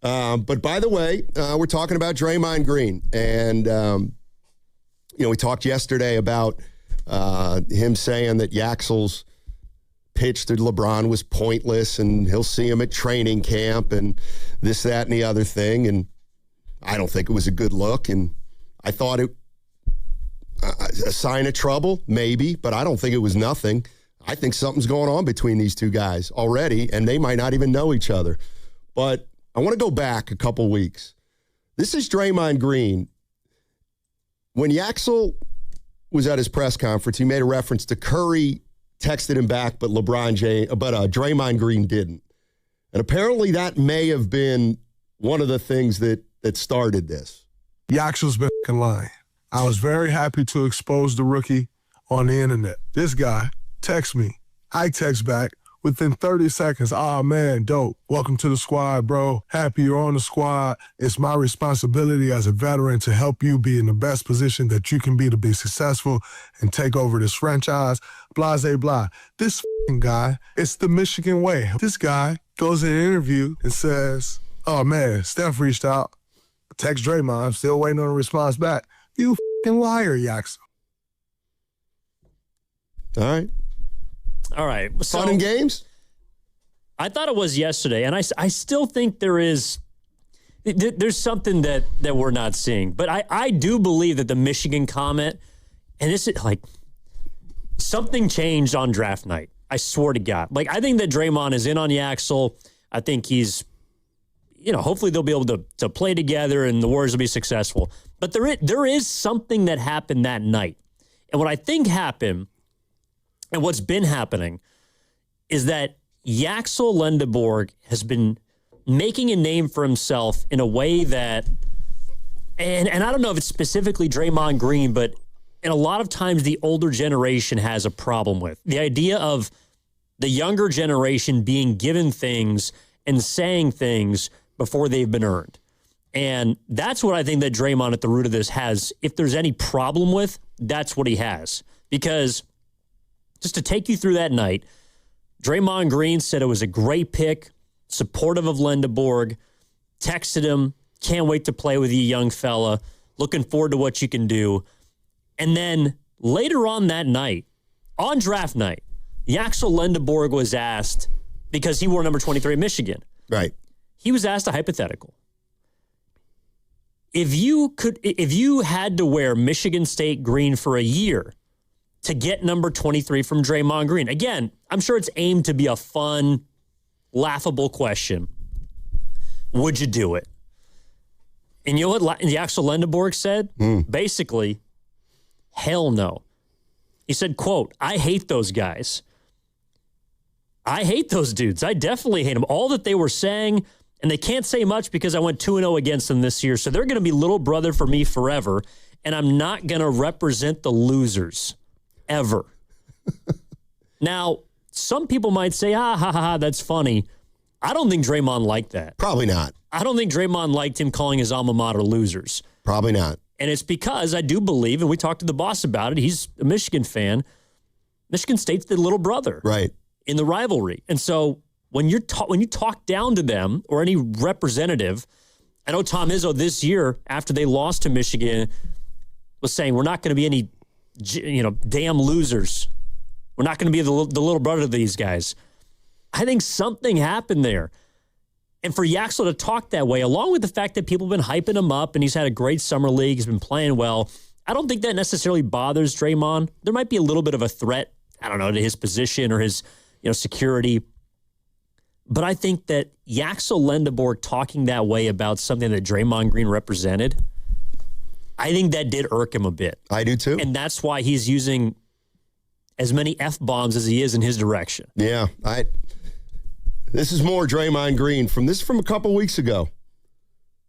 But by the way, we're talking about Draymond Green. And, we talked yesterday about him saying that Yaxel's pitch to LeBron was pointless and he'll see him at training camp and this, that, and the other thing. And I don't think it was a good look. And I thought it a sign of trouble, maybe, but I don't think it was nothing. I think something's going on between these two guys already, and they might not even know each other. But I want to go back a couple weeks. This is Draymond Green. When Yaxel was at his press conference, he made a reference to Curry texted him back, but Draymond Green didn't. And apparently that may have been one of the things that started this. Yaxel's been lying. I was very happy to expose the rookie on the internet. This guy texts me. I text back within 30 seconds. Oh, man, dope. Welcome to the squad, bro. Happy you're on the squad. It's my responsibility as a veteran to help you be in the best position that you can be to be successful and take over this franchise. Blah, blah, blah. This guy, it's the Michigan way. This guy goes in an interview and says, oh, man, Steph reached out. Text Draymond. I'm still waiting on a response back. You liar, Yaxel. All right. So, fun and games? I thought it was yesterday, and I still think there's something that we're not seeing. But I do believe that the Michigan comment, and this is like, something changed on draft night. I swear to God. Like, I think that Draymond is in on Yaxel. I think he's, hopefully they'll be able to play together and the Warriors will be successful. But there is something that happened that night. And what I think happened, and what's been happening, is that Yaxel Lendeborg has been making a name for himself in a way that, and I don't know if it's specifically Draymond Green, but in a lot of times the older generation has a problem with. The idea of the younger generation being given things and saying things before they've been earned. And that's what I think that Draymond at the root of this has. If there's any problem with, that's what he has. Because just to take you through that night, Draymond Green said it was a great pick, supportive of Lendeborg, texted him, can't wait to play with you, young fella, looking forward to what you can do. And then later on that night, on draft night, Yaxel Lendeborg was asked, because he wore number 23 at Michigan. Right. He was asked a hypothetical. If you had to wear Michigan State green for a year to get number 23 from Draymond Green, again, I'm sure it's aimed to be a fun, laughable question. Would you do it? And you know what Yaxel Lendeborg said? Basically, hell no. He said, quote, I hate those guys. I hate those dudes. I definitely hate them. All that they were saying, and they can't say much because I went 2-0 against them this year, so they're going to be little brother for me forever, and I'm not going to represent the losers ever. Now, some people might say, that's funny. I don't think Draymond liked that. Probably not. I don't think Draymond liked him calling his alma mater losers. Probably not. And it's because I do believe, and we talked to the boss about it, he's a Michigan fan, Michigan State's the little brother. Right. In the rivalry. And so when you talk down to them or any representative, I know Tom Izzo this year, after they lost to Michigan, was saying, we're not going to be any, damn losers. We're not going to be the little brother of these guys. I think something happened there. And for Yaxel to talk that way, along with the fact that people have been hyping him up and he's had a great summer league, he's been playing well, I don't think that necessarily bothers Draymond. There might be a little bit of a threat, I don't know, to his position or his security. But I think that Yaxel Lendeborg talking that way about something that Draymond Green represented, I think that did irk him a bit. I do too. And that's why he's using as many F-bombs as he is in his direction. Yeah. This is more Draymond Green from a couple weeks ago.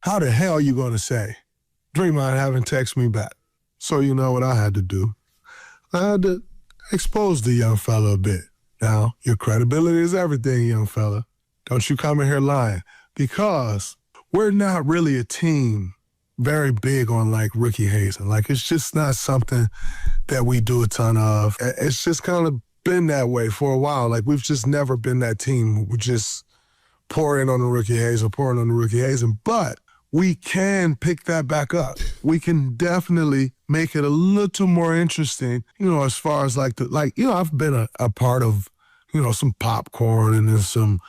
How the hell are you going to say, Draymond haven't texted me back? So you know what I had to do? I had to expose the young fella a bit. Now, your credibility is everything, young fella. Don't you come in here lying. Because we're not really a team very big on, rookie hazing. It's just not something that we do a ton of. It's just kind of been that way for a while. We've just never been that team who just pour in on the rookie hazing, pour in on the rookie hazing. But we can pick that back up. We can definitely make it a little more interesting, as far as I've been a part of, some popcorn and then some,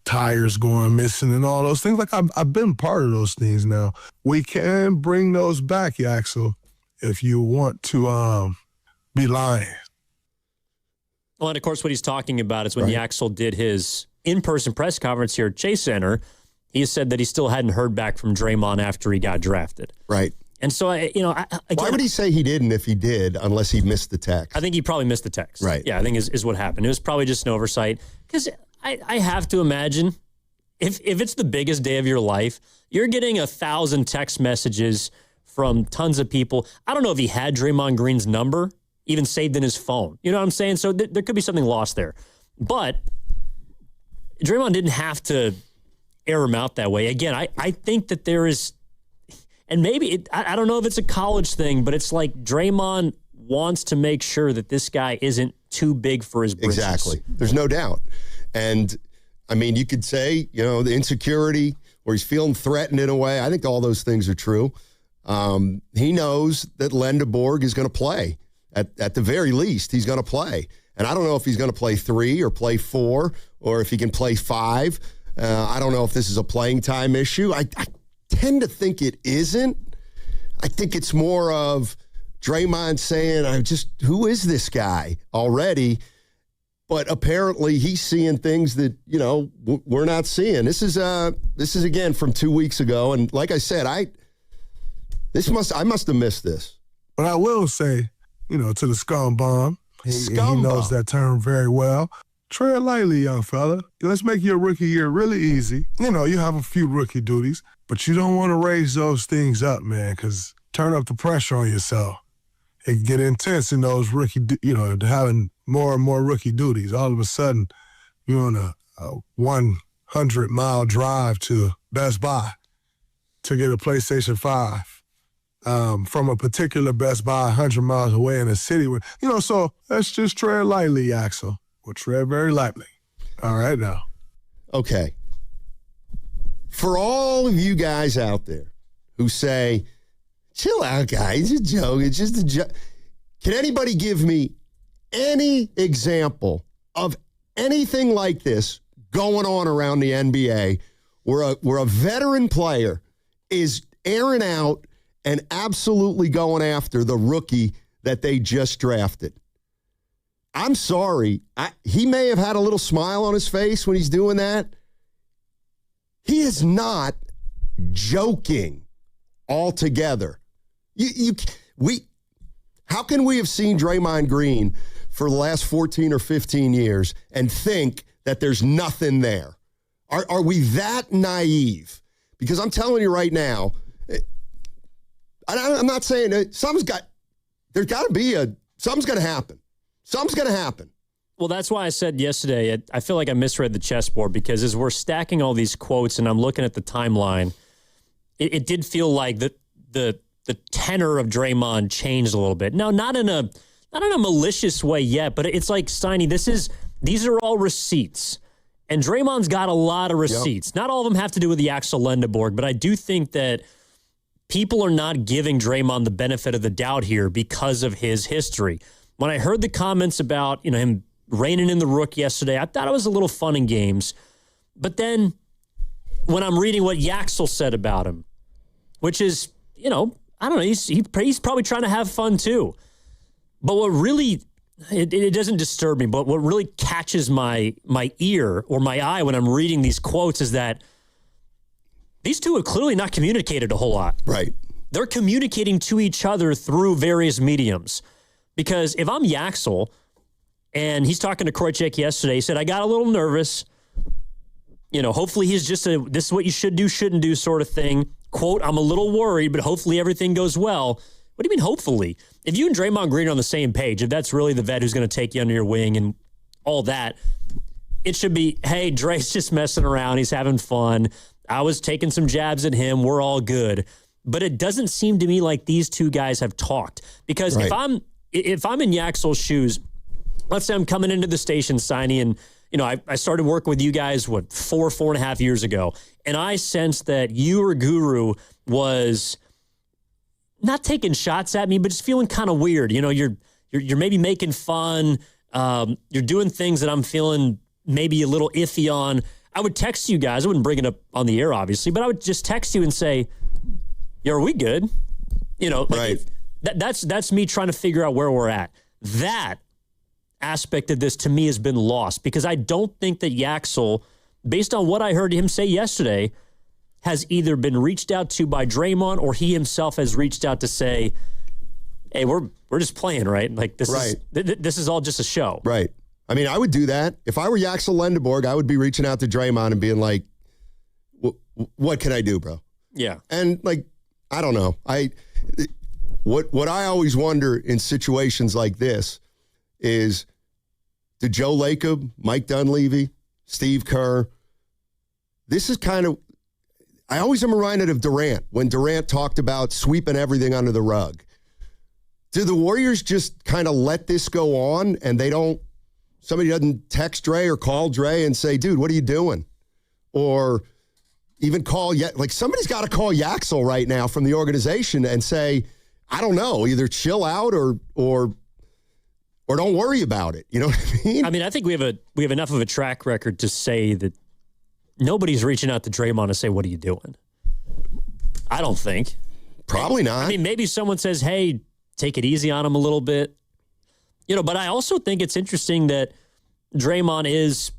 tires going missing and all those things. Like I've been part of those things now. We can bring those back, Yaxel, if you want to be lying. Well, and of course, what he's talking about is when Yaxel did his in-person press conference here at Chase Center, he said that he still hadn't heard back from Draymond after he got drafted. Right. And so, again, why would he say he didn't if he did, unless he missed the text? I think he probably missed the text. Right. Yeah, I think is what happened. It was probably just an oversight. Because I have to imagine, if it's the biggest day of your life, you're getting 1,000 text messages from tons of people. I don't know if he had Draymond Green's number even saved in his phone. You know what I'm saying? So there could be something lost there. But Draymond didn't have to air him out that way. Again, I think that there is, and maybe, I don't know if it's a college thing, but it's like Draymond wants to make sure that this guy isn't too big for his britches. Exactly. There's no doubt. And, I mean, you could say, the insecurity, or he's feeling threatened in a way. I think all those things are true. He knows that Lendeborg is going to play. At the very least, he's going to play. And I don't know if he's going to play 3 or play 4 or if he can play 5. I don't know if this is a playing time issue. I tend to think it isn't. I think it's more of Draymond saying, who is this guy already? But apparently he's seeing things that, we're not seeing. This is again from 2 weeks ago. And like I said, I must have missed this. But I will say, to the scum bomb, he knows that term very well. Tread lightly, young fella. Let's make your rookie year really easy. You have a few rookie duties, but you don't want to raise those things up, man, because turn up the pressure on yourself. It can get intense in those rookie, having more and more rookie duties. All of a sudden, you're on a 100-mile drive to Best Buy to get a PlayStation 5. From a particular Best Buy 100 miles away in a city. So let's just tread lightly, Yaxel. We'll tread very lightly. All right, now. Okay. For all of you guys out there who say, chill out, guys, it's a joke, it's just a joke. Can anybody give me any example of anything like this going on around the NBA where a veteran player is airing out and absolutely going after the rookie that they just drafted? I'm sorry. He may have had a little smile on his face when he's doing that. He is not joking altogether. How can we have seen Draymond Green for the last 14 or 15 years and think that there's nothing there? Are we that naive? Because I'm telling you right now, I'm not saying something's going to happen. Something's going to happen. Well, that's why I said yesterday, I feel like I misread the chessboard, because as we're stacking all these quotes and I'm looking at the timeline, it did feel like the tenor of Draymond changed a little bit. No, not in a malicious way yet, but it's like, Steiny, these are all receipts. And Draymond's got a lot of receipts. Yep. Not all of them have to do with the Yaxel Lendeborg, but I do think that people are not giving Draymond the benefit of the doubt here because of his history. When I heard the comments about, him reining in the rook yesterday, I thought it was a little fun and games. But then when I'm reading what Yaxel said about him, which is, I don't know, he's probably trying to have fun too. But what really, it doesn't disturb me, but what really catches my ear or my eye when I'm reading these quotes is that these two have clearly not communicated a whole lot. Right. They're communicating to each other through various mediums. Because if I'm Yaxel, and he's talking to Koychek yesterday, he said, I got a little nervous. Hopefully he's just this is what you should do, shouldn't do sort of thing. Quote, I'm a little worried, but hopefully everything goes well. What do you mean, hopefully? If you and Draymond Green are on the same page, if that's really the vet who's going to take you under your wing and all that, it should be, hey, Dre's just messing around. He's having fun. I was taking some jabs at him. We're all good. But it doesn't seem to me like these two guys have talked. Because if I'm in Yaxel's shoes, let's say I'm coming into the station, Steiny, and I started working with you guys, 4.5 years ago. And I sensed that you or Guru was not taking shots at me, but just feeling kind of weird. You're maybe making fun. You're doing things that I'm feeling maybe a little iffy on. I would text you guys. I wouldn't bring it up on the air, obviously, but I would just text you and say, "Yeah, are we good?" Right. That's me trying to figure out where we're at. That aspect of this to me has been lost because I don't think that Yaxel, based on what I heard him say yesterday, has either been reached out to by Draymond or he himself has reached out to say, "Hey, we're just playing, right? Like this is all just a show." Right. I mean, I would do that. If I were Yaxel Lendeborg, I would be reaching out to Draymond and being like, what can I do, bro? Yeah. And I don't know. What I always wonder in situations like this is, did Joe Lacob, Mike Dunleavy, Steve Kerr, this is kind of, I always am reminded of Durant when Durant talked about sweeping everything under the rug. Do the Warriors just kind of let this go on and somebody doesn't text Dre or call Dre and say, "Dude, what are you doing?" Or even somebody's got to call Yaxel right now from the organization and say, I don't know, either chill out or don't worry about it. You know what I mean? I mean, I think we have enough of a track record to say that nobody's reaching out to Draymond to say, "What are you doing?" I don't think. Probably not. I mean, maybe someone says, "Hey, take it easy on him a little bit." But I also think it's interesting that Draymond is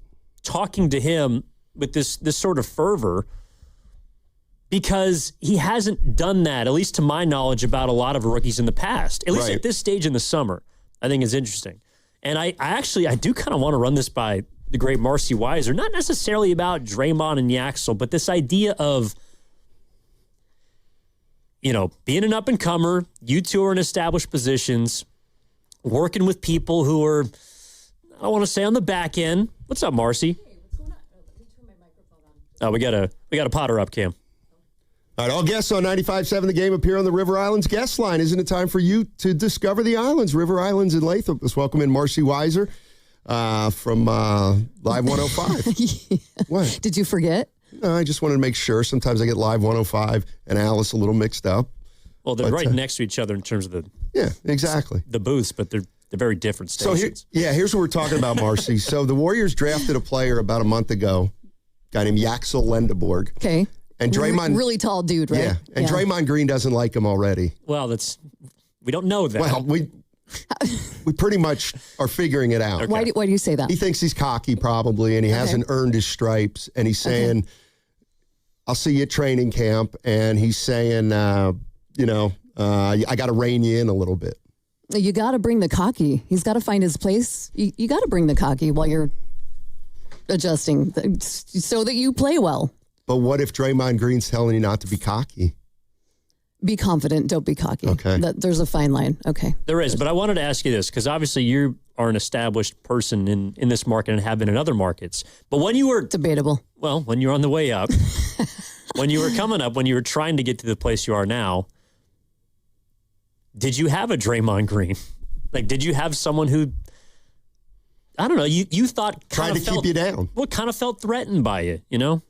talking to him with this sort of fervor because he hasn't done that, at least to my knowledge, about a lot of rookies in the past, at least at this stage in the summer. I think it's interesting. And I do kind of want to run this by the great Marcy Weiser, not necessarily about Draymond and Yaxel, but this idea of, being an up-and-comer, you two are in established positions, working with people who are, I don't want to say on the back end. What's up, Marcy? Hey, what's going on? Oh, let me turn my microphone on. Oh, we got a Potter up, Cam. All right, all guests on 95.7 The Game appear on the River Islands guest line. Isn't it time for you to discover the islands? River Islands in Lathrop. Let's welcome in Marcy Weiser from Live 105. Yeah. What? Did you forget? No, I just wanted to make sure. Sometimes I get Live 105 and Alice a little mixed up. Well, they're right next to each other in terms of the booths, but they're very different stations. So here's what we're talking about, Marcy. So the Warriors drafted a player about a month ago, a guy named Yaxel Lendeborg. Okay. And Draymond, really tall dude, right? Yeah. And Draymond Green doesn't like him already. Well, we don't know that. Well, we pretty much are figuring it out. Okay. Why do you say that? He thinks he's cocky probably, and he hasn't earned his stripes. And he's saying, "I'll see you at training camp." And he's saying, I got to rein you in a little bit. You got to bring the cocky. He's got to find his place. You got to bring the cocky while you're adjusting so that you play well. But what if Draymond Green's telling you not to be cocky? Be confident. Don't be cocky. Okay. There's a fine line. Okay. There is, but I wanted to ask you this because obviously you are an established person in this market and have been in other markets. But when you were debatable, when you were on the way up, when you were coming up, when you were trying to get to the place you are now, did you have a Draymond Green? Did you have someone who, I don't know, you thought tried to keep you down? What kind of felt threatened by you?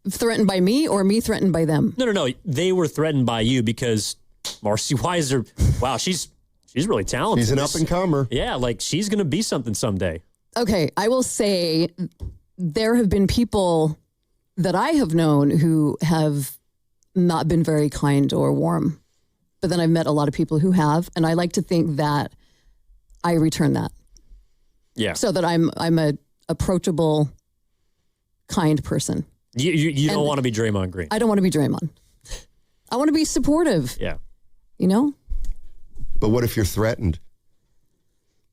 Threatened by me or me threatened by them? No. They were threatened by you because Marcy Weiser, wow, she's really talented. She's an up-and-comer. Yeah, she's going to be something someday. Okay, I will say there have been people that I have known who have not been very kind or warm. But then I've met a lot of people who have, and I like to think that I return that. Yeah. So that I'm a approachable, kind person. You don't want to be Draymond Green. I don't want to be Draymond. I want to be supportive. Yeah. But what if you're threatened?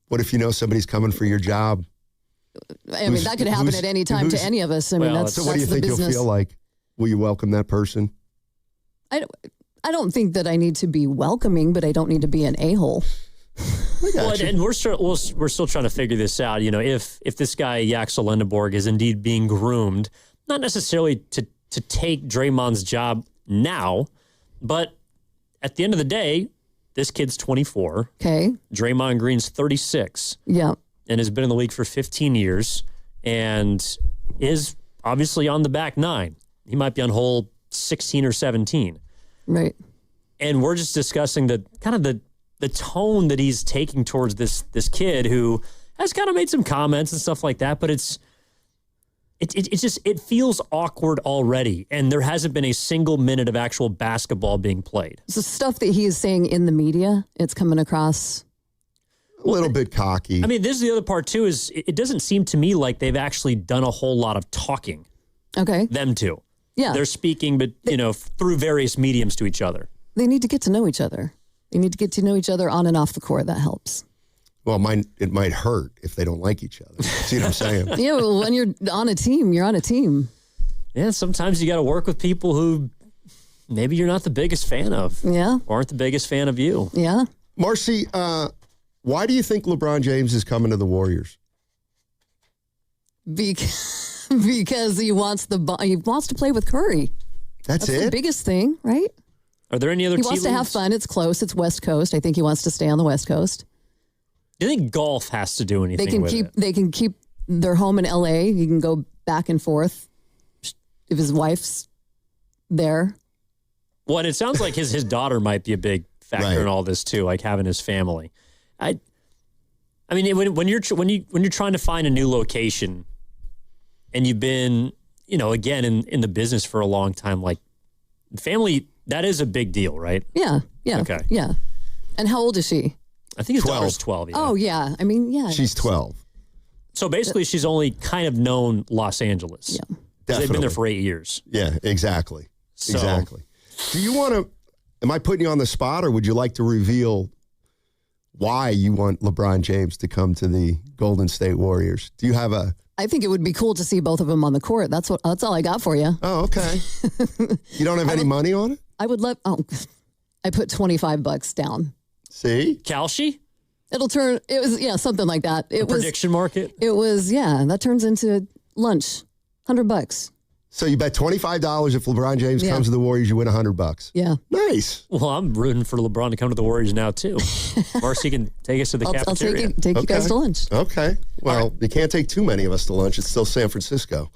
What if somebody's coming for your job? I mean, that could happen at any time to any of us. I mean, that's so what do you think business. You'll feel like? Will you welcome that person? I don't think that I need to be welcoming, but I don't need to be an a-hole. Well, and we're still trying to figure this out. If this guy Yaxel Lendeborg is indeed being groomed, not necessarily to take Draymond's job now, but at the end of the day, this kid's 24. Okay. Draymond Green's 36. Yeah. and has been in the league for 15 years and is obviously on the back nine. He might be on hole 16 or 17. Right. And we're just discussing the kind of the tone that he's taking towards this kid who has kind of made some comments and stuff like that, but it's just, it feels awkward already. And there hasn't been a single minute of actual basketball being played. So stuff that he is saying in the media, it's coming across a little bit cocky. I mean, this is the other part too, is it doesn't seem to me like they've actually done a whole lot of talking. Okay. Them two. Yeah. They're speaking, but through various mediums to each other. They need to get to know each other. They need to get to know each other on and off the court. That helps. Well, it might hurt if they don't like each other. See what I'm saying? Yeah, well, when you're on a team, you're on a team. Yeah, sometimes you got to work with people who maybe you're not the biggest fan of. Yeah. Or aren't the biggest fan of you. Yeah. Marcy, why do you think LeBron James is coming to the Warriors? Because he wants to play with Curry. That's the it? biggest thing, right? Are there any other He key wants to have leagues? fun. It's close. It's West Coast. I think he wants to stay on the West Coast. Do you think golf has to do anything with it? They can keep their home in LA. You can go back and forth if his wife's there. Well, and it sounds like his daughter might be a big factor in all this too, like having his family. I mean, when you're trying to find a new location, and you've been, again in the business for a long time, like family, that is a big deal, right? Yeah. Yeah. Okay. Yeah. And how old is she? I think his 12. daughter's 12. Yeah. Oh, yeah. I mean, yeah. She's 12. So basically, she's only kind of known Los Angeles. Yeah. 'Cause they've been there for 8 years. Yeah, exactly. So- Exactly. Do you want to, am I putting you on the spot, or would you like to reveal why you want LeBron James to come to the Golden State Warriors? Do you have a... I think it would be cool to see both of them on the court. That's all I got for you. Oh, okay. You don't have any money on it? I would I put $25 down. See? Kalshi? It was something like that. Prediction market? That turns into lunch. $100. So you bet $25 if LeBron James comes to the Warriors, you win $100. Yeah. Nice. Well, I'm rooting for LeBron to come to the Warriors now, too. Marcy can take us to the I'll cafeteria. take you guys to lunch. Okay. Well, you can't take too many of us to lunch. It's still San Francisco.